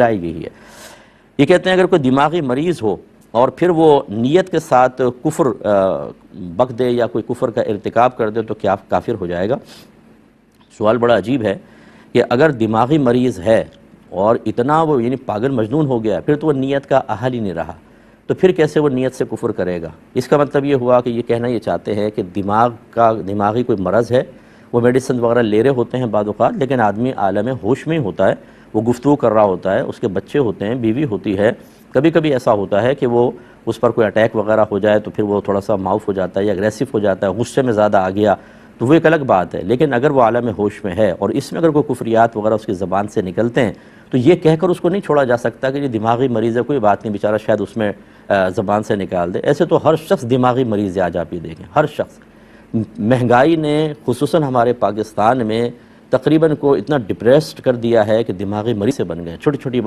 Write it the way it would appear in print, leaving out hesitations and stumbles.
لائی گئی ہے۔ یہ کہتے ہیں اگر کوئی دماغی مریض ہو اور پھر وہ نیت کے ساتھ کفر بک دے یا کوئی کفر کا ارتکاب کر دے تو کیا کافر ہو جائے گا؟ سوال بڑا عجیب ہے کہ اگر دماغی مریض ہے اور اتنا وہ یعنی پاگل مجنون ہو گیا پھر تو وہ نیت کا اہل ہی نہیں رہا، تو پھر کیسے وہ نیت سے کفر کرے گا؟ اس کا مطلب یہ ہوا کہ یہ کہنا یہ چاہتے ہیں کہ دماغی کوئی مرض ہے، وہ میڈیسن وغیرہ لے رہے ہوتے ہیں بعض اوقات، لیکن آدمی عالم ہوش میں ہی ہوتا ہے، وہ گفتگو کر رہا ہوتا ہے، اس کے بچے ہوتے ہیں، بیوی ہوتی ہے، کبھی کبھی ایسا ہوتا ہے کہ وہ اس پر کوئی اٹیک وغیرہ ہو جائے تو پھر وہ تھوڑا سا معاف ہو جاتا ہے یا اگریسو ہو جاتا ہے، غصے میں زیادہ آ گیا تو وہ ایک الگ بات ہے۔ لیکن اگر وہ عالم ہوش میں ہے اور اس میں اگر کوئی کفریات وغیرہ اس کی زبان سے نکلتے ہیں تو یہ کہہ کر اس کو نہیں چھوڑا جا سکتا کہ یہ دماغی مریض ہے، کوئی بات نہیں، بیچارہ شاید اس میں زبان سے نکال دے۔ ایسے تو ہر شخص دماغی مریض ہے، آج آپ یہ دیکھیں ہر شخص۔ مہنگائی نے خصوصاً ہمارے پاکستان میں تقریباً کو اتنا ڈپریسڈ کر دیا ہے کہ دماغی مریض سے بن گئے، چھوٹی چھوٹی